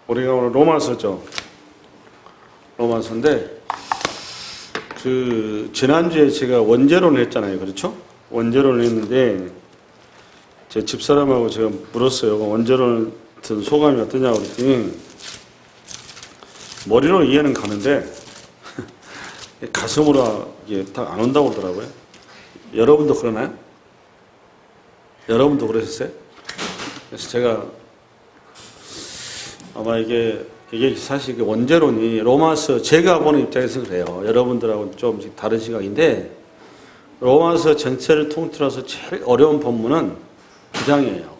우리가 오늘 로마서죠. 로마서인데 지난주에 제가 원죄론을 했잖아요. 그렇죠? 원죄론을 했는데 제 집사람하고 제가 물었어요. 원죄론 같은 소감이 어떠냐고 그랬더니 머리로 이해는 가는데 가슴으로 이게 딱 안 온다고 그러더라고요. 여러분도 그러나요? 여러분도 그러셨어요? 그래서 제가 아마 이게 사실 원죄론이 로마서 제가 보는 입장에서 그래요. 여러분들하고는 좀 다른 시각인데 로마서 전체를 통틀어서 제일 어려운 본문은 9장이에요.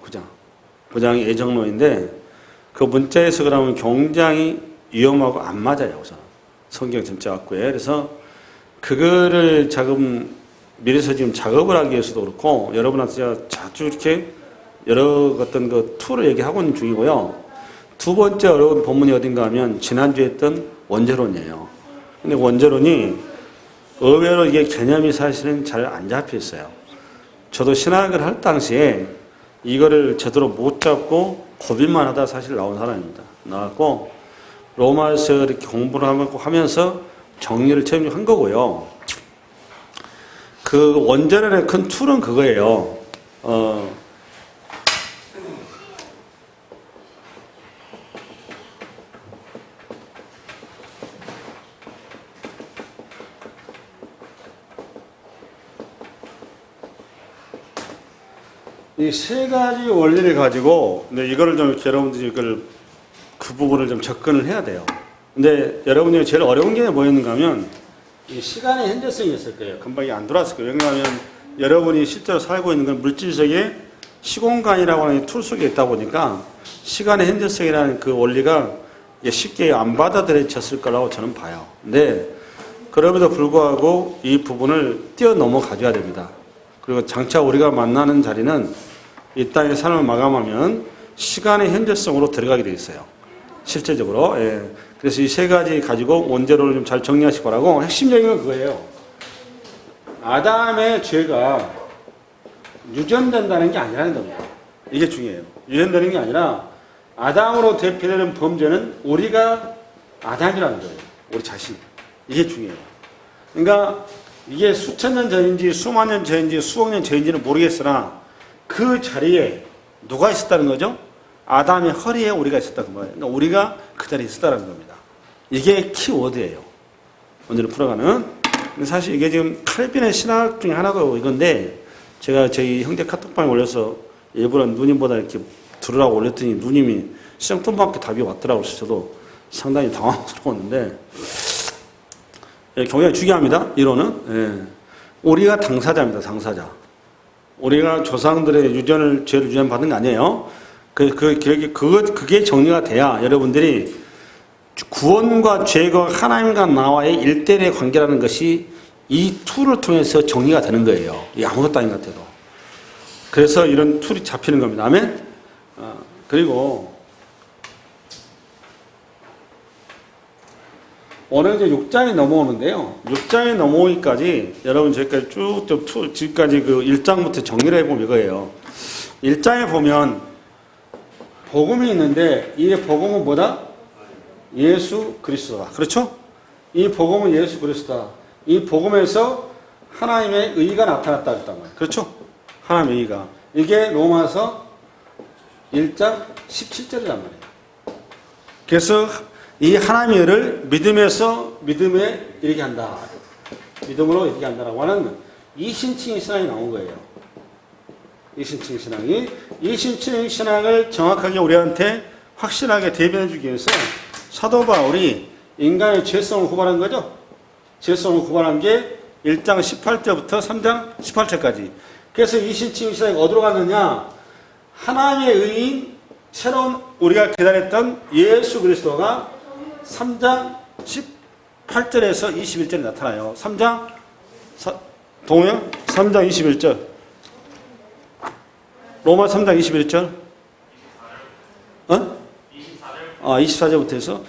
9장이 애정론인데 그 문자에서 그러면 굉장히 위험하고 안 맞아요. 우선 성경 전체 갖고요. 그래서 그거를 미래서 지금 작업을 하기 위해서도 그렇고 여러분한테 제가 자주 이렇게 여러 어떤 그 툴을 얘기하고 있는 중이고요. 두 번째 어려운 본문이 어딘가 하면 지난주에 했던 원죄론이에요. 근데 원죄론이 의외로 이게 개념이 사실은 잘 안 잡혀 있어요. 저도 신학을 할 당시에 이거를 제대로 못 잡고 고민만 하다 사실 나온 사람입니다. 나왔고 로마서 이렇게 공부를 하면서 정리를 처음 한 거고요. 그 원죄론의 큰 툴은 그거예요. 이 세 가지 원리를 가지고, 근데 이거를 좀 여러분들이 그 부분을 좀 접근을 해야 돼요. 근데 여러분들이 제일 어려운 게 뭐였는가 하면, 이 시간의 현재성이 있을 거예요. 금방 안 들어왔을 거예요. 왜냐하면 여러분이 실제로 살고 있는 건 물질적인 시공간이라고 하는 툴 속에 있다 보니까 시간의 현재성이라는 그 원리가 쉽게 안 받아들여졌을 거라고 저는 봐요. 근데 그럼에도 불구하고 이 부분을 뛰어넘어 가져야 됩니다. 그리고 장차 우리가 만나는 자리는 이 땅의 삶을 마감하면 시간의 현재성으로 들어가게 되어 있어요. 실제적으로. 예. 그래서 이 세 가지 가지고 원죄론을 좀 잘 정리하시기 바라고, 핵심적인 건 그거예요. 아담의 죄가 유전된다는 게 아니라는 겁니다. 이게 중요해요. 유전되는 게 아니라 아담으로 대표되는 범죄는 우리가 아담이라는 거예요. 우리 자신. 이게 중요해요. 그러니까 이게 수천 년 전인지 수만 년 전인지 수억 년 전인지는 모르겠으나 그 자리에 누가 있었다는 거죠? 아담의 허리에 우리가 있었다는 거예요. 그러니까 우리가 그 자리에 있었다는 겁니다. 이게 키워드예요. 오늘 풀어가는. 근데 사실 이게 지금 칼빈의 신학 중에 하나고 이건데 제가 저희 형제 카톡방에 올려서 일부러 누님보다 이렇게 들으라고 올렸더니 누님이 생뚱맞게 답이 왔더라고요. 그래서 저도 상당히 당황스러웠는데 굉장히 중요합니다. 이론은. 예. 우리가 당사자입니다. 당사자. 우리가 조상들의 죄를 유전받은 게 아니에요. 그게 정리가 돼야 여러분들이 구원과 죄가 하나님과 나와의 일대일의 관계라는 것이 이 툴을 통해서 정리가 되는 거예요. 이 아무것도 아닌 것 같아도. 그래서 이런 툴이 잡히는 겁니다. 아멘? 그리고 오늘 이제 6장이 넘어오는데요. 6장이 넘어오기까지 여러분 저기까지 쭉 지금까지 그 1장부터 정리를 해보면 이거예요. 1장에 보면 복음이 있는데 이 복음은 뭐다? 예수 그리스도다. 그렇죠? 이 복음은 예수 그리스도다. 이 복음에서 하나님의 의가 나타났다 했단 말이에요. 그렇죠? 하나님의 의가. 이게 로마서 1장 17절이란 말이에요. 그래서 이 하나님의 의를 믿음에서 믿음에 이르게 한다. 믿음으로 이르게 한다라고 하는 이신칭 신앙이 나온 거예요. 이신칭 신앙이. 이신칭 신앙을 정확하게 우리한테 확실하게 대변해 주기 위해서 사도 바울이 인간의 죄성을 고발한 거죠. 죄성을 고발한 게 1장 18절부터 3장 18절까지. 그래서 이신칭 신앙이 어디로 갔느냐? 하나님의 의인 새로운 우리가 기다렸던 예수 그리스도가 3장 18절에서 21절에 나타나요. 3장 21절. 로마 3장 21절. 24절부터 해서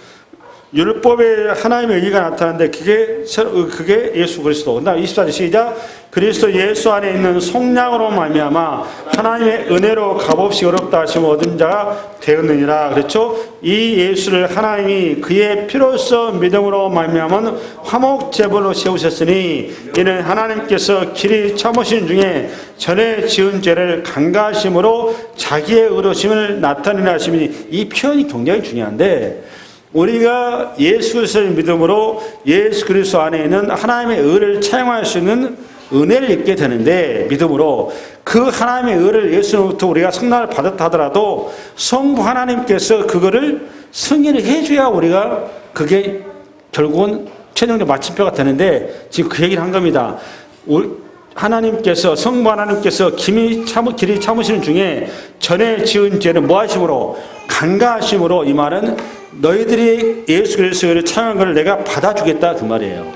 율법에 하나님의 의가 나타나는데 그게 예수 그리스도. 그다음 24절 시작. 그리스도 예수 안에 있는 속량으로 말미암아 하나님의 은혜로 값없이 어렵다 하심을 얻은 자가 되었느니라. 그렇죠? 이 예수를 하나님이 그의 피로써 믿음으로 말미암은 화목 제물로 세우셨으니 이는 하나님께서 길이 참으신 중에 전에 지은 죄를 간과하심으로 자기의 의로심을 나타내려 하심이니, 이 표현이 굉장히 중요한데, 우리가 예수 그리스도의 믿음으로 예수 그리스도 안에 있는 하나님의 의를 체험할 수 있는 은혜를 입게 되는데, 믿음으로 그 하나님의 의를 예수로부터 우리가 성난을 받았다 하더라도 성부 하나님께서 그거를 승인을 해줘야 우리가 그게 결국은 최종적 마침표가 되는데, 지금 그 얘기를 한 겁니다. 하나님께서, 성부 하나님께서 길이 참으시는 중에 전에 지은 죄를 뭐 하심으로? 간과하심으로. 이 말은 너희들이 예수 그리스도를 참여한 것을 내가 받아주겠다 그 말이에요.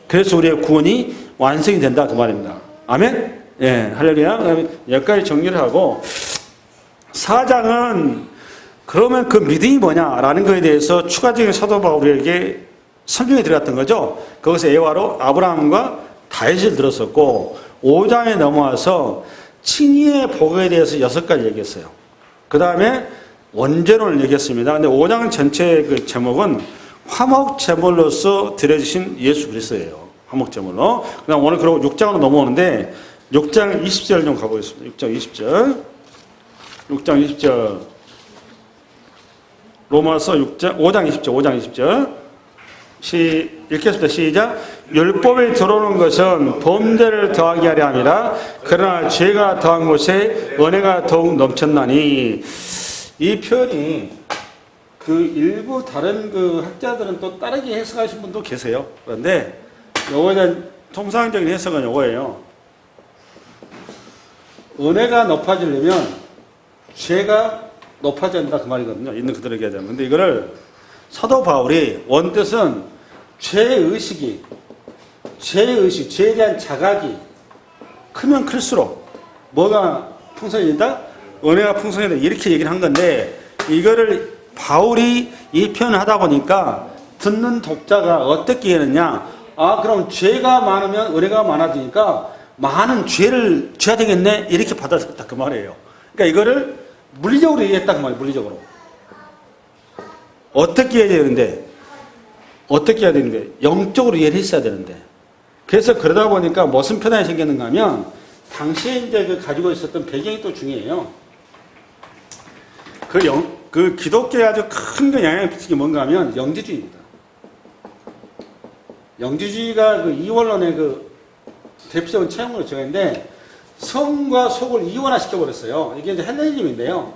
그래서 우리의 구원이 완성이 된다 그 말입니다. 아멘? 예, 할렐루야. 그다음에 여기까지 정리를 하고, 4장은 그러면 그 믿음이 뭐냐라는 것에 대해서 추가적인 사도 바울에게 설명이 들어갔던 거죠. 거기서 예화로 아브라함과 다윗을 들었었고, 5장에 넘어와서 칭의의 복에 대해서 6가지 얘기했어요. 그 다음에 원죄론을 얘기했습니다. 근데 5장 전체의 그 제목은 화목 제물로서 드려주신 예수 그리스도예요. 화목 제물로. 그다음 오늘 그리고 6장으로 넘어오는데, 6장 20절 좀 가보겠습니다. 6장 20절. 6장 20절. 로마서 5장 20절. 5장 20절. 읽겠습니다. 시작. 율법에 들어오는 것은 범죄를 더하게 하려 함이라. 그러나 죄가 더한 곳에 은혜가 더욱 넘쳤나니. 이 표현이 그 일부 다른 그 학자들은 또 다르게 해석하신 분도 계세요. 그런데 요거에 대한 통상적인 해석은 요거예요. 은혜가 높아지려면 죄가 높아져야 된다 그 말이거든요. 있는 그대로 얘기하자면. 근데 이거를 사도 바울이 원뜻은 죄의식, 죄에 대한 자각이 크면 클수록 뭐가 풍성해진다? 은혜가 풍성해진다. 이렇게 얘기를 한 건데, 이거를 바울이 이 표현을 하다 보니까 듣는 독자가 어떻게 이해했느냐? 아, 그럼 죄가 많으면 은혜가 많아지니까 많은 죄가 되겠네? 이렇게 받아들였다 그 말이에요. 그러니까 이거를 물리적으로 이해했다 그 말이에요. 물리적으로. 어떻게 해야 되는데? 영적으로 이해를 했어야 되는데. 그래서 그러다 보니까 무슨 편안이 생겼는가 하면, 당시에 이제 그 가지고 있었던 배경이 또 중요해요. 그 기독교에 아주 큰 영향을 미친 게 뭔가 하면 영지주의입니다. 영지주의가 그 이원론의 그 대표적인 체험으로 정했는데, 성과 속을 이원화 시켜버렸어요. 이게 이제 헬레니즘인데요.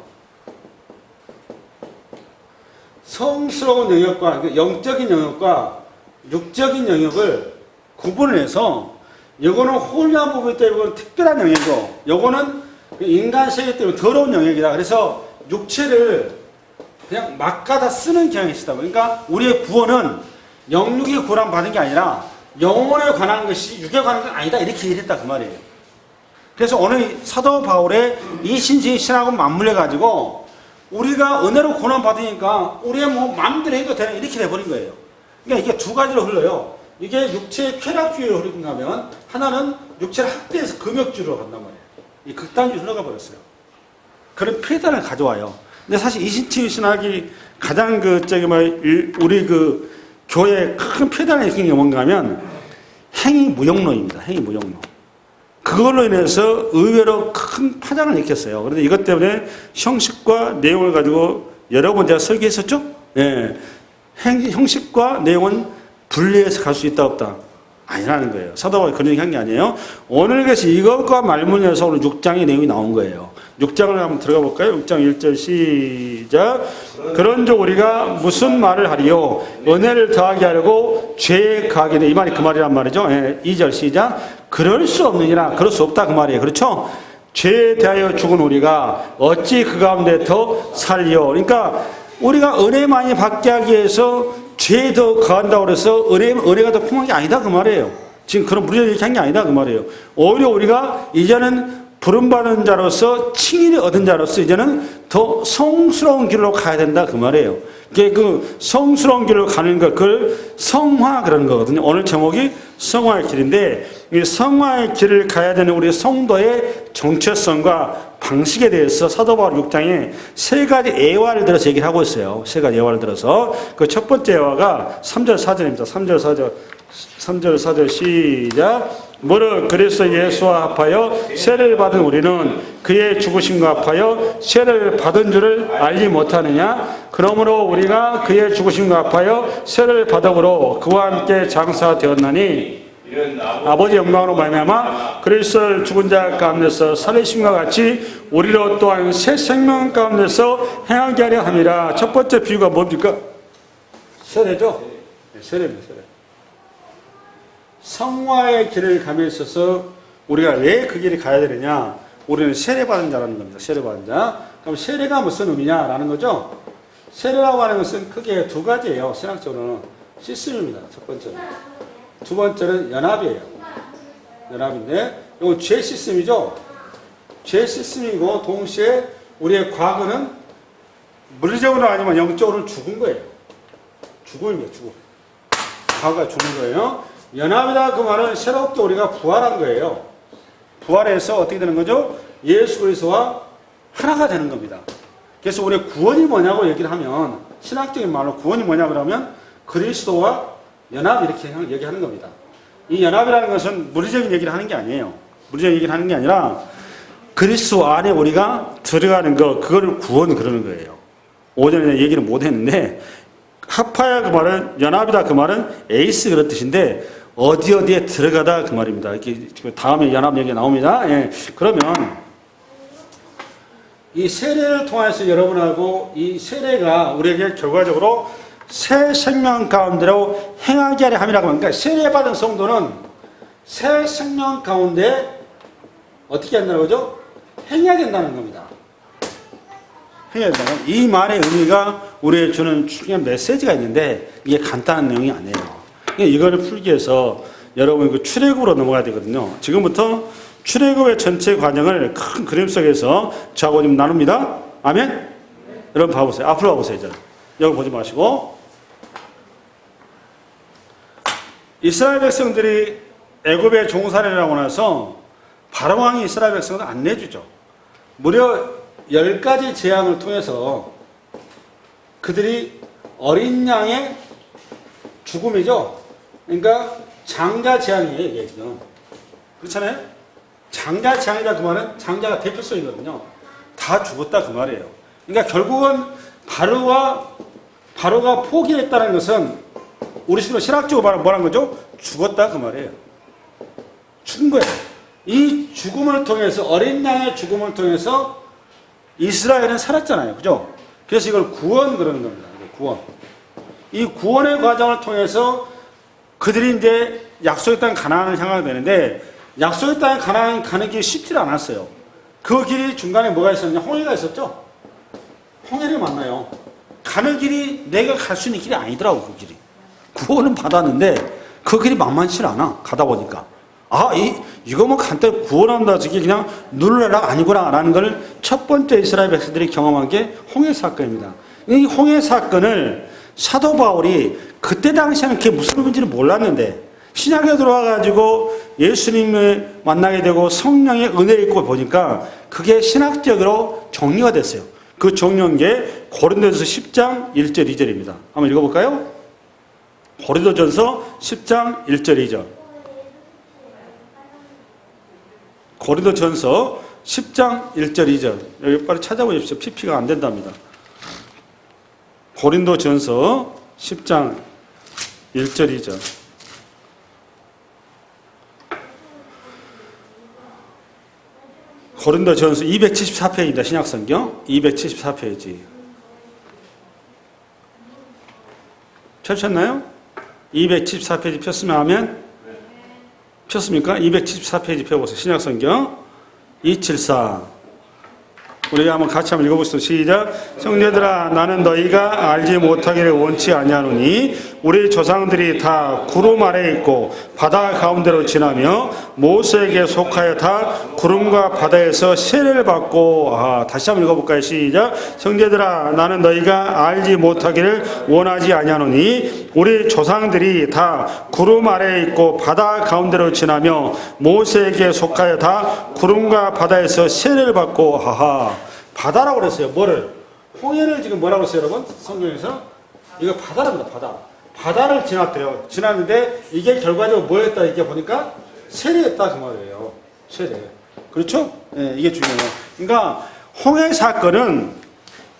성스러운 영역과, 영적인 영역과 육적인 영역을 구분을 해서, 요거는 홀리한 부분이 있다, 요거는 특별한 영역이고, 요거는 인간 세계 때문에 더러운 영역이다. 그래서 육체를 그냥 막 가다 쓰는 경향이 있다. 그러니까 우리의 구원은 영육의 구원 받은 게 아니라 영혼에 관한 것이 육에 관한 건 아니다. 이렇게 얘기했다 그 말이에요. 그래서 오늘 사도 바울의 이 신하고 맞물려가지고 우리가 은혜로 구원 받으니까 우리의 뭐 마음대로 해도 되는, 이렇게 돼버린 거예요. 그러니까 이게 두 가지로 흘러요. 이게 육체의 쾌락주의로 흐르는가 하면, 하나는 육체를 학대해서 금욕주의로 간단 말이에요. 이 극단주의로 흘러가 버렸어요. 그런 폐단을 가져와요. 근데 사실 이신치 신학이 가장 우리 그 교회에 큰 폐단을 일으킨 게 뭔가 하면 행위 무용론입니다. 행위 무용론. 그걸로 인해서 의외로 큰 파장을 일으켰어요. 그런데 이것 때문에 형식과 내용을 가지고 여러 번 제가 설계했었죠? 예. 형식과 내용은 분리해서 갈 수 있다 없다? 아니라는 거예요. 사도가 그런 얘기 한 게 아니에요. 오늘 그래서 이것과 말문에서 오늘 6장의 내용이 나온 거예요. 6장을 한번 들어가 볼까요? 6장 1절 시작. 그런즉 우리가 무슨 말을 하리요? 은혜를 더하게 하려고 죄에 가하게 돼. 이 말이 그 말이란 말이죠. 예, 2절 시작. 그럴 수 없느니라. 그럴 수 없다 그 말이에요. 그렇죠? 죄에 대하여 죽은 우리가 어찌 그 가운데 더 살리요? 그러니까 우리가 은혜 많이 받게 하기 위해서 죄에 더 가한다고 해서 은혜가 더 풍성한 게 아니다 그 말이에요. 지금 그런 무리를 얘기한 게 아니다 그 말이에요. 오히려 우리가 이제는 부름받은 자로서 칭의를 얻은 자로서 이제는 더 성스러운 길로 가야 된다 그 말이에요. 그게 그 성스러운 길로 가는 것, 그걸 성화 그러는 거거든요. 오늘 제목이 성화의 길인데, 이 성화의 길을 가야 되는 우리 성도의 정체성과 방식에 대해서 사도 바울 6장에 세 가지 애화를 들어서 얘기를 하고 있어요. 세 가지 애화를 들어서. 그 첫 번째 애화가 3절 4절입니다. 3절 4절 시작. 무릇 그리스도 예수와 합하여 세례를 받은 우리는 그의 죽으심과 합하여 세례를 받은 줄을 알지 못하느냐. 그러므로 우리가 그의 죽으심과 합하여 세례를 받음으로 그와 함께 장사되었나니 아버지 영광으로 말미암아 그리스도를 죽은 자 가운데서 살리심과 같이 우리로 또한 새 생명 가운데서 행하게 하려 함이라. 첫 번째 비유가 뭡니까? 세례죠. 세례입니다. 세례. 성화의 길을 감에 있어서 우리가 왜 그 길을 가야 되느냐? 우리는 세례받은 자라는 겁니다. 세례받은 자. 그럼 세례가 무슨 의미냐라는 거죠. 세례라고 하는 것은 크게 두 가지예요. 신학적으로는 시스템입니다. 첫 번째는. 두 번째는 연합이에요. 연합인데 이건 죄 시스템이죠. 죄 시스템이고 동시에 우리의 과거는 물리적으로 아니면 영적으로는 죽은 거예요. 죽음입니다. 죽음. 과거가 죽은 거예요. 연합이다 그 말은 새롭게 우리가 부활한 거예요. 부활해서 어떻게 되는 거죠? 예수 그리스도와 하나가 되는 겁니다. 그래서 우리 구원이 뭐냐고 얘기를 하면, 신학적인 말로 구원이 뭐냐고 그러면 그리스도와 연합 이렇게 얘기하는 겁니다. 이 연합이라는 것은 물리적인 얘기를 하는 게 아니에요. 물리적인 얘기를 하는 게 아니라 그리스도 안에 우리가 들어가는 거, 그거를 구원 그러는 거예요. 오전에 얘기를 못 했는데 합하야 그 말은, 연합이다 그 말은 에이스 그런 뜻인데 어디에 들어가다 그 말입니다. 이렇게 다음에 연합 얘기가 나옵니다. 예. 그러면 이 세례를 통해서 여러분하고 이 세례가 우리에게 결과적으로 새 생명 가운데로 행하게 하려 함이라고 합니다. 그러니까 세례받은 성도는 새 생명 가운데 어떻게 한다는 거죠? 행해야 된다는 겁니다. 행해야 된다는, 이 말의 의미가 우리에게 주는 중요한 메시지가 있는데 이게 간단한 내용이 아니에요. 이거를 풀기 위해서 여러분 그 출애굽으로 넘어가야 되거든요. 지금부터 출애굽의 전체 과정을 큰 그림 속에서 저하고 좀 나눕니다. 아멘? 여러분 봐보세요. 앞으로 와보세요. 이제 여기 보지 마시고. 이스라엘 백성들이 애굽의 종살이를 하고 나서 바로 왕이 이스라엘 백성을 안 내주죠. 무려 10가지 재앙을 통해서 그들이 어린 양의 죽음이죠. 그러니까 장자 재앙이에요, 이게 지금. 그렇잖아요? 장자 재앙이다 그 말은 장자가 대표성이거든요. 다 죽었다 그 말이에요. 그러니까 결국은 바로가 포기했다는 것은 우리 식으로 신학적으로 말하면 뭐라는 거죠? 죽었다 그 말이에요. 죽은 거예요. 이 죽음을 통해서, 어린 양의 죽음을 통해서 이스라엘은 살았잖아요. 그죠? 그래서 이걸 구원 그러는 겁니다. 구원. 이 구원의 과정을 통해서 그들이 이제 약속의 땅 가나안을 향하게 되는데, 약속의 땅 가나안 가는 길이 쉽지 않았어요. 그 길이 중간에 뭐가 있었냐? 홍해가 있었죠? 홍해를 만나요. 가는 길이 내가 갈 수 있는 길이 아니더라고, 그 길이. 구원은 받았는데 그 길이 만만치 않아. 가다 보니까. 이거 뭐 간단히 구원한다, 저게 그냥 누르락 아니구나 라는 걸 첫 번째 이스라엘 백성들이 경험한 게 홍해 사건입니다. 이 홍해 사건을 사도 바울이 그때 당시에는 그게 무슨 의미인지는 몰랐는데 신약에 들어와가지고 예수님을 만나게 되고 성령의 은혜를 입고 보니까 그게 신학적으로 정리가 됐어요. 그 정리한 게 고린도전서 10장 1절 2절입니다. 한번 읽어볼까요? 고린도전서 10장 1절 2절. 고린도전서 10장 1절 2절. 여기 빨리 찾아보십시오. PP가 안 된답니다. 고린도전서 10장 1절 2절. 고린도전서 274페이지입니다. 신약성경 274페이지. 펴셨나요? 274페이지 폈으면 하면 폈습니까? 274페이지 펴보세요. 신약성경 274. 우리가 한번 같이 읽어보시죠. 시작. 형제들아, 나는 너희가 알지 못하기를 원치 아니하노니 우리 조상들이 다 구름 아래에 있고 바다 가운데로 지나며 모세에게 속하여 다 구름과 바다에서 세례를 받고. 다시 한번 읽어볼까요? 시작. 형제들아, 나는 너희가 알지 못하기를 원하지 아니하노니 우리 조상들이 다 구름 아래에 있고 바다 가운데로 지나며 모세에게 속하여 다 구름과 바다에서 세례를 받고. 바다라고 그랬어요. 뭐를? 홍해를 지금 뭐라고 했어요, 여러분? 성경에서 이거 바다랍니다. 바다를 지났대요. 지났는데 이게 결과적으로 뭐였다? 이게 보니까 세례였다 그 말이에요. 세례. 그렇죠? 네, 이게 중요해요. 그러니까 홍해 사건은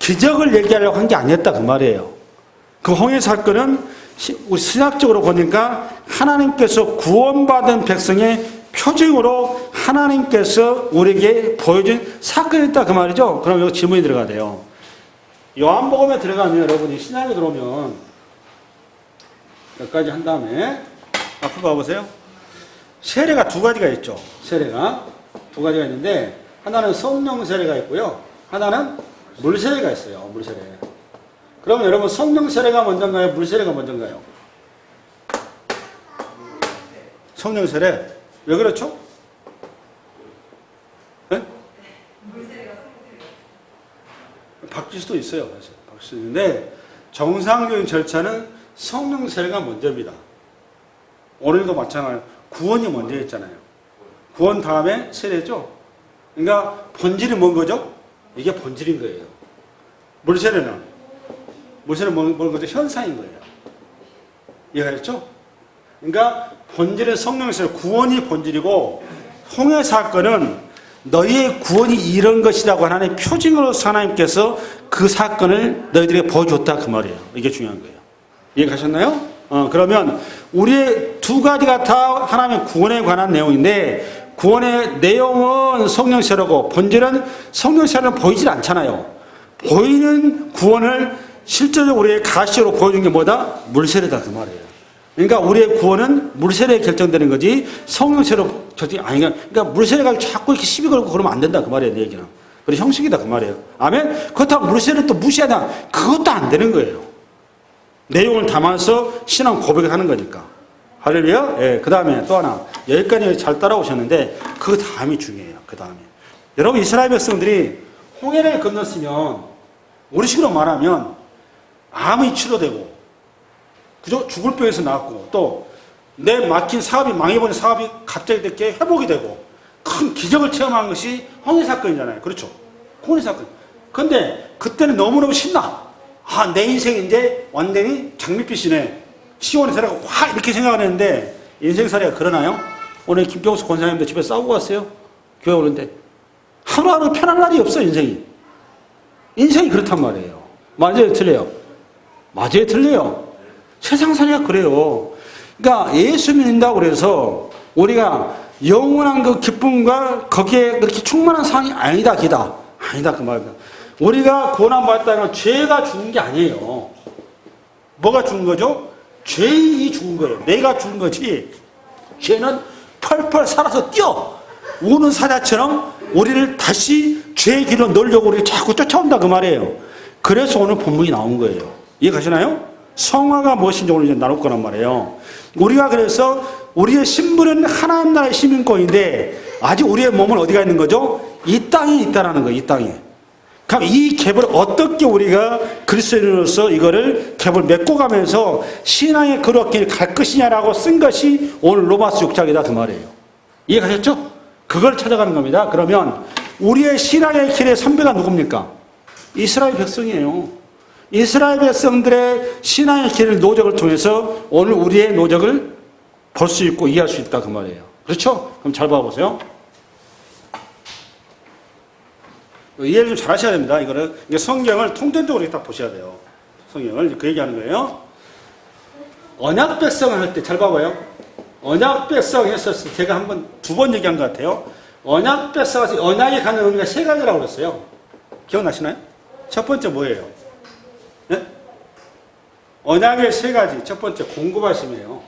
기적을 얘기하려고 한 게 아니었다 그 말이에요. 그 홍해 사건은 우리 신학적으로 보니까 하나님께서 구원받은 백성의 표징으로 하나님께서 우리에게 보여준 사건이었다 그 말이죠. 그럼 여기 질문이 들어가야 돼요. 요한복음에 들어가면 여러분이 신약에 들어오면 여기까지 한 다음에 앞으로 봐보세요. 세례가 두 가지가 있죠. 세례가 두 가지가 있는데 하나는 성령 세례가 있고요. 하나는 물 세례가 있어요. 물 세례. 그러면 여러분 성령 세례가 먼저인가요? 물 세례가 먼저인가요? 성령 세례. 왜 그렇죠? 네? 바뀔 수도 있어요. 사실. 바뀔 수 있는데 정상적인 절차는 성령 세례가 먼저입니다. 오늘도 마찬가지로 구원이 먼저 했잖아요. 구원 다음에 세례죠. 그러니까 본질이 뭔 거죠? 이게 본질인 거예요. 물세례는 뭔 거죠? 현상인 거예요. 이해가셨죠? 그러니까 본질은 성령 세례, 구원이 본질이고 홍해 사건은 너희의 구원이 이런 것이라고 하나님의 표징으로서 하나님께서 그 사건을 너희들에게 보여줬다 그 말이에요. 이게 중요한 거예요. 이해가셨나요? 그러면 우리의 두 가지가 다 하나님의 구원에 관한 내용인데 구원의 내용은 성령세례고 본질은 성령세례는 보이질 않잖아요. 보이는 구원을 실제로 우리의 가시로 보여준 게 뭐다? 물세례다 그 말이에요. 그러니까 우리의 구원은 물세례에 결정되는 거지 성령세례로 결정이 아니야. 그러니까 물세례가 자꾸 이렇게 시비 걸고 그러면 안 된다 그 말이에요. 내 얘기는. 그래 형식이다 그 말이에요. 아멘? 그렇다고 물세례를 또 무시하냐? 그것도 안 되는 거예요. 내용을 담아서 신앙 고백을 하는 거니까. 할렐루야? 예, 그 다음에 또 하나. 여기까지 잘 따라오셨는데, 그 다음이 중요해요. 그 다음에. 여러분, 이스라엘 백성들이 홍해를 건넜으면, 우리식으로 말하면, 암이 치료되고, 그죠? 죽을 병에서 나았고, 또, 내 막힌 사업이, 망해버린 사업이 갑자기 이렇게 회복이 되고, 큰 기적을 체험한 것이 홍해 사건이잖아요. 그렇죠? 홍해 사건. 근데, 그때는 너무너무 신나. 내 인생이 이제 완전히 장밋빛이네. 시원히 살아가고, 이렇게 생각을 했는데, 인생살이가 그러나요? 오늘 김경수 권사님도 집에 싸우고 왔어요. 교회 오는데. 하루하루 편한 날이 없어, 인생이. 인생이 그렇단 말이에요. 맞아요, 틀려요? 맞아요, 틀려요? 세상살이가 그래요. 그러니까 예수 믿는다고 그래서 우리가 영원한 그 기쁨과 거기에 그렇게 충만한 상황이 아니다, 기다. 아니다, 그 말이다. 우리가 고난받았다는 건 죄가 죽은 게 아니에요. 뭐가 죽은 거죠? 죄인이 죽은 거예요. 내가 죽은 거지. 죄는 펄펄 살아서 뛰어. 우는 사자처럼 우리를 다시 죄의 길로 넣으려고 우리를 자꾸 쫓아온다 그 말이에요. 그래서 오늘 본문이 나온 거예요. 이해가시나요? 성화가 무엇인지 오늘 이제 나눌 거란 말이에요. 우리가 그래서 우리의 신분은 하나님 나라의 시민권인데 아직 우리의 몸은 어디가 있는 거죠? 이 땅에 있다라는 거예요. 이 땅에. 그럼 이 갭을 어떻게 우리가 그리스도인으로서 이거를 갭을 메꿔가면서 신앙의 그릇길 갈 것이냐라고 쓴 것이 오늘 로마서 6장이다 그 말이에요. 이해가셨죠? 그걸 찾아가는 겁니다. 그러면 우리의 신앙의 길의 선배가 누굽니까? 이스라엘 백성이에요. 이스라엘 백성들의 신앙의 길을 노적을 통해서 오늘 우리의 노적을 볼 수 있고 이해할 수 있다 그 말이에요. 그렇죠? 그럼 잘 봐보세요. 이해를 좀 잘 하셔야 됩니다. 이게 성경을 통전적으로 딱 보셔야 돼요. 성경을 그 얘기하는 거예요. 언약 백성을 할 때 잘 봐봐요. 언약 백성 했었을 때 제가 한번 두 번 얘기한 것 같아요. 언약 백성에서 언약에 가는 의미가 세 가지라고 그랬어요. 기억나시나요? 첫 번째 뭐예요? 네? 언약의 세 가지. 첫 번째 공급하심이에요.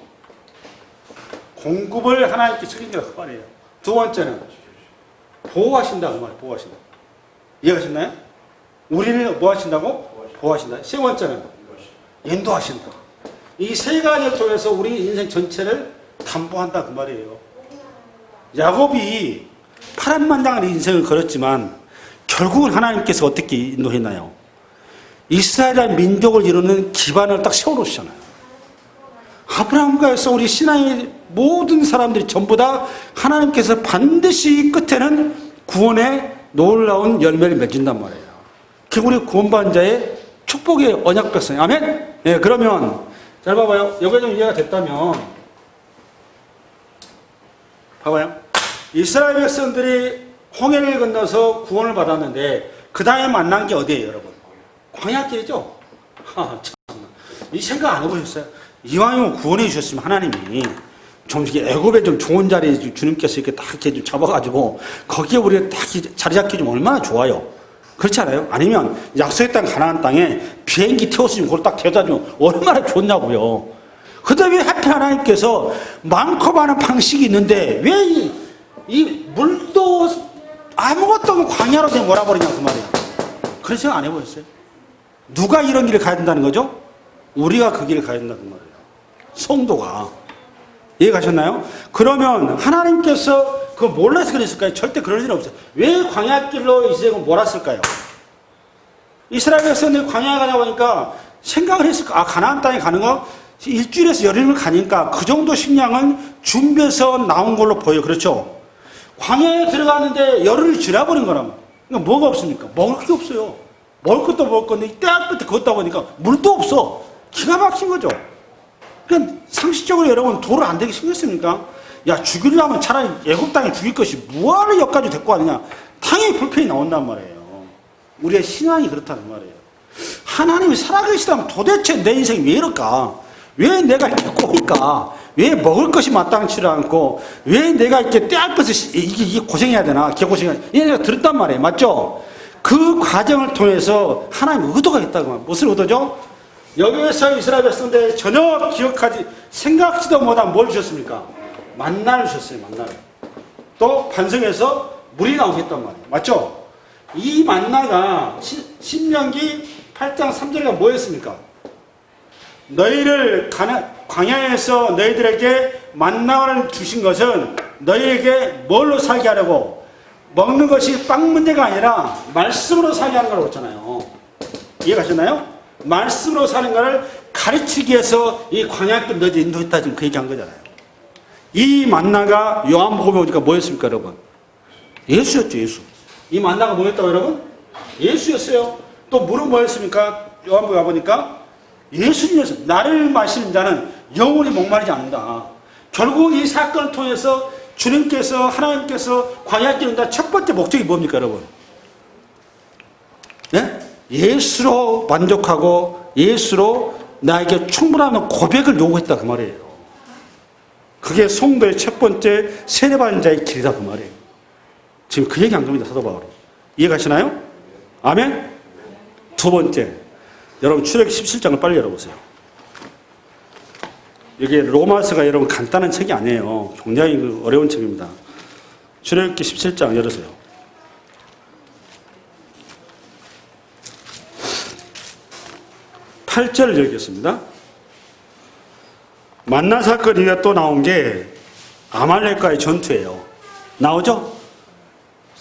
공급을 하나님께 책임지라 그 말이에요. 두 번째는 보호하신다 그 말이에요. 보호하신다. 이해가셨나요? 우리를 뭐 하신다고? 보호하신다. 세 번째는 인도하신다. 이 세 가지를 통해서 우리 인생 전체를 담보한다 그 말이에요. 야곱이 파란만장한 인생을 걸었지만 결국은 하나님께서 어떻게 인도했나요? 이스라엘의 민족을 이루는 기반을 딱 세워놓으시잖아요. 아브라함과 해서 우리 신앙의 모든 사람들이 전부 다 하나님께서 반드시 끝에는 구원의 놀라운 열매를 맺는단 말이에요. 그게 우리 구원받은 자의 축복의 언약 백성. 아멘? 예, 그러면 잘 봐봐요. 여기가 좀 이해가 됐다면 봐봐요. 이스라엘 백성들이 홍해를 건너서 구원을 받았는데 그 다음에 만난 게 어디예요, 여러분? 광야길이죠? 이 생각 안 해보셨어요? 이왕이면 구원해 주셨으면 하나님이 좀 이렇게 애굽에 좀 좋은 자리에 주님께서 이렇게 딱 이렇게 좀 잡아가지고 거기에 우리가 딱 자리 잡기 좀 얼마나 좋아요. 그렇지 않아요? 아니면 약속의 땅 가나안 땅에 비행기 태웠으면 그걸 딱 태워다 주면 얼마나 좋냐고요. 그다음에 왜 하필 하나님께서 많고 많은 방식이 있는데 왜 이 물도 아무것도 없는 광야로 그냥 몰아버리냐 그 말이야. 그런 생각 안 해보셨어요? 누가 이런 길을 가야 된다는 거죠? 우리가 그 길을 가야 된다는 말이에요. 성도가. 이해가셨나요? 그러면 하나님께서 그거 몰라서 그랬을까요? 절대 그럴 일은 없어요. 왜 광야길로 이스라엘을 몰았을까요? 이스라엘 백성들이 광야에 가다 보니까 생각을 했을까? 아, 가나안 땅에 가는 거 일주일에서 열흘을 가니까 그 정도 식량은 준비해서 나온 걸로 보여요. 그렇죠? 광야에 들어갔는데 열흘을 지나버린 거란 말이에요. 그러니까 뭐가 없습니까? 먹을 게 없어요. 먹을 것도 먹을 건데 때끝에 걷다 보니까 물도 없어. 기가 막힌 거죠. 그냥 상식적으로 여러분 도를 안 되게 생겼습니까? 야, 죽이려면 차라리 애굽 땅에 죽일 것이 뭐하러 여기까지 데리고 왔느냐. 당연히 불편이 나온단 말이에요. 우리의 신앙이 그렇다는 말이에요. 하나님이 살아계시다면 도대체 내 인생이 왜 이럴까? 왜 내가 이렇게 꼬일까? 왜 먹을 것이 마땅치를 않고 왜 내가 이렇게 때 앞에서 이게 고생해야 되나? 개고생해야 되나? 얘네가 들었단 말이에요. 맞죠? 그 과정을 통해서 하나님 의도가 있다고 말이에요. 무슨 의도죠? 여기에서 이스라엘 백성들 전혀 기억하지 생각지도 못한 뭘 주셨습니까? 만나를 주셨어요. 만나를. 또 반성해서 물이 나오겠단 말이에요. 맞죠? 이 만나가 신명기 8장 3절에 뭐였습니까? 너희를 광야에서 너희들에게 만나를 주신 것은 너희에게 뭘로 살게 하려고? 먹는 것이 빵 문제가 아니라 말씀으로 살게 하는 거라고 했잖아요. 이해가셨나요? 말씀으로 사는 것을 가르치기 위해서 이 광야길 너희들 인도했다 지금 그 얘기한 거잖아요. 이 만나가 요한복음에 오니까 뭐였습니까, 여러분? 예수였죠, 예수. 이 만나가 뭐였다고, 여러분? 예수였어요. 또 물은 뭐였습니까? 요한복음에 와보니까 예수님이었어요. 나를 마시는 자는 영원히 목마르지 않는다. 결국 이 사건을 통해서 주님께서, 하나님께서 광야길 인도한 첫 번째 목적이 뭡니까, 여러분? 네? 예수로 만족하고 예수로 나에게 충분한 고백을 요구했다 그 말이에요. 그게 성도의 첫 번째 세례받은 자의 길이다 그 말이에요. 지금 그 얘기 한 겁니다, 사도 바울이. 이해가시나요? 아멘? 두 번째, 여러분 출애굽기 17장을 빨리 열어보세요. 이게 로마서가 여러분 간단한 책이 아니에요. 굉장히 어려운 책입니다. 출애굽기 17장 열으세요. 8절을 읽겠습니다. 만나 사건 이후에 또 나온 게 아말렉과의 전투예요. 나오죠?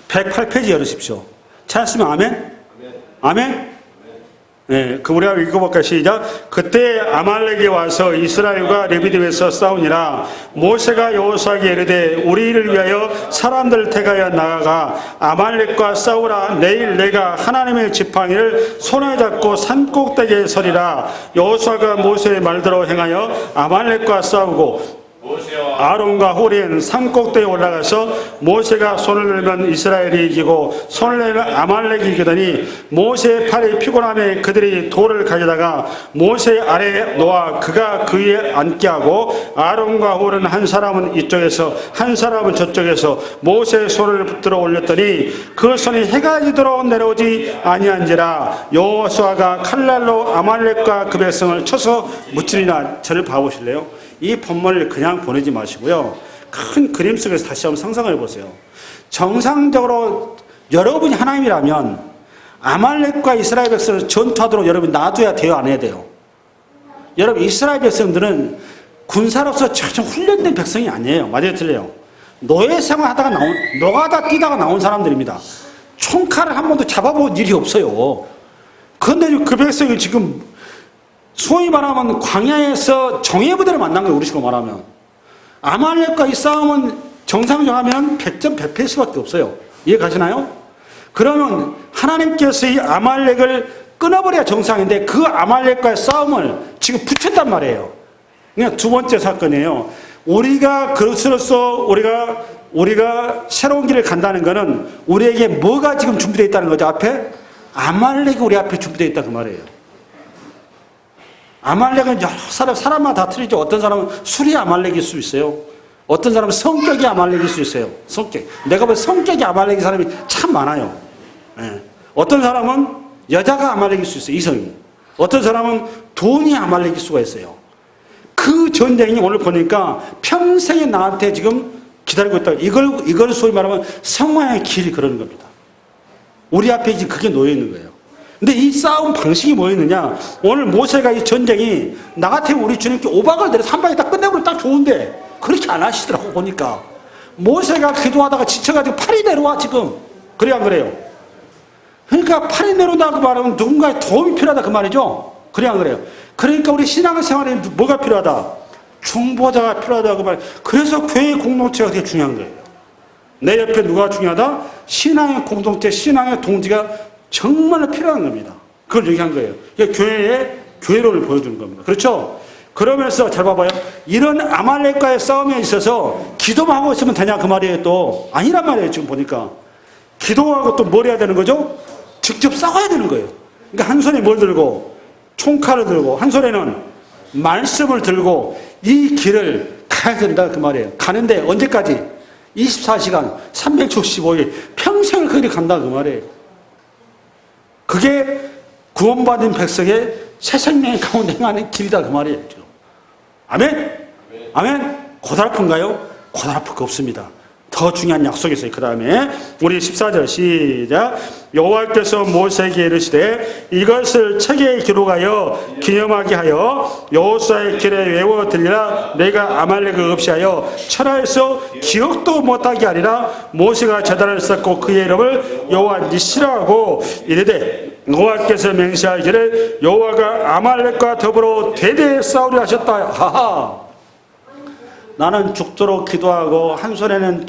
108페이지 열으십시오. 찾았으면 아멘? 아멘? 네, 그 우리가 읽어볼까요? 시작. 그때 아말렉이 와서 이스라엘과 레비딤에서 싸우니라. 모세가 여호수아에게 이르되 우리를 위하여 사람들을 택하여 나아가 아말렉과 싸우라. 내일 내가 하나님의 지팡이를 손에 잡고 산 꼭대기에 서리라. 여호수아가 모세의 말대로 행하여 아말렉과 싸우고 아론과 홀은 산 꼭대기에 올라가서 모세가 손을 들면 이스라엘이 이기고 손을 내면 아말렉이 이기더니 모세의 팔이 피곤함에 그들이 돌을 가져다가 모세 아래에 놓아 그가 그 위에 앉게 하고 아론과 홀은 한 사람은 이쪽에서 한 사람은 저쪽에서 모세의 손을 붙들어 올렸더니 그 손이 해가 지도록 내려오지 아니한지라. 여호수아가 칼날로 아말렉과 그 백성을 쳐서 무찌르나. 저를 봐보실래요? 이 본문을 그냥 보내지 마시고요. 큰 그림 속에서 다시 한번 상상해 보세요. 정상적으로 여러분이 하나님이라면 아말렉과 이스라엘 백성을 전투하도록 여러분이 놔둬야 돼요, 안 해야 돼요? 여러분 이스라엘 백성들은 군사로서 전혀 훈련된 백성이 아니에요. 맞아요, 틀려요? 노예 생활하다가 노가다 뛰다가 나온 사람들입니다. 총칼을 한 번도 잡아본 일이 없어요. 그런데 그 백성이 지금 소위 말하면 광야에서 정예부대를 만난 거예요. 우리식으로 말하면. 아말렉과 이 싸움은 정상적으로 하면 100점 100패일 수밖에 없어요. 이해 가시나요? 그러면 하나님께서 이 아말렉을 끊어버려야 정상인데 그 아말렉과의 싸움을 지금 붙였단 말이에요. 그냥 두 번째 사건이에요. 우리가 그것으로서 우리가 새로운 길을 간다는 것은 우리에게 뭐가 지금 준비되어 있다는 거죠? 앞에? 아말렉이 우리 앞에 준비되어 있다 그 말이에요. 아말렉은 여러 사람마다 다 틀리죠. 어떤 사람은 술이 아말렉일 수 있어요. 어떤 사람은 성격이 아말렉일 수 있어요. 성격. 내가 볼 성격이 아말렉인 사람이 참 많아요. 예. 어떤 사람은 여자가 아말렉일 수 있어요. 이성이. 어떤 사람은 돈이 아말렉일 수가 있어요. 그 전쟁이 오늘 보니까 평생에 나한테 지금 기다리고 있다. 이걸 소위 말하면 성화의 길이 그러는 겁니다. 우리 앞에 이제 그게 놓여 있는 거예요. 근데 이 싸움 방식이 뭐였느냐? 오늘 모세가 이 전쟁이 나 같으면 우리 주님께 오박을 내려서 한 방에 딱 끝내버리면 딱 좋은데 그렇게 안 하시더라고 보니까. 모세가 기도하다가 지쳐가지고 팔이 내려와 지금. 그래 안 그래요? 그러니까 팔이 내려온다고 말하면 누군가의 도움이 필요하다 그 말이죠. 그래 안 그래요? 그러니까 우리 신앙생활에 뭐가 필요하다? 중보자가 필요하다고 말. 그래서 교회 공동체가 되게 중요한 거예요. 내 옆에 누가 중요하다? 신앙의 공동체, 신앙의 동지가 정말로 필요한 겁니다. 그걸 얘기한 거예요. 교회의 교회론을 보여주는 겁니다. 그렇죠? 그러면서 잘 봐봐요. 이런 아말렉과의 싸움에 있어서 기도만 하고 있으면 되냐 그 말이에요. 또 아니란 말이에요. 지금 보니까 기도하고 또 뭘 해야 되는 거죠? 직접 싸워야 되는 거예요. 그러니까 한 손에 뭘 들고 총칼을 들고 한 손에는 말씀을 들고 이 길을 가야 된다 그 말이에요. 가는데 언제까지? 24시간 365일 평생을 그 길을 간다 그 말이에요. 그게 구원받은 백성의 새 생명 가운데 행하는 길이다 그 말이에요. 아멘? 아멘? 고달픈가요? 고달플 거 없습니다. 더 중요한 약속이 있어요. 그 다음에 우리 14절 시작. 여호와께서 모세에게 이르시되 이것을 책에 기록하여 기념하게 하여 여호수아의 길에 외워 들리라. 내가 아말렉을 없이 하여 철하에서 기억도 못하게 하리라. 모세가 제단을 쌓고 그의 이름을 여호와 니시라 하고 이르되 여호와께서 맹세하기를 여호와가 아말렉과 더불어 대대에 싸우려 하셨다. 하하. 나는 죽도록 기도하고 한 손에는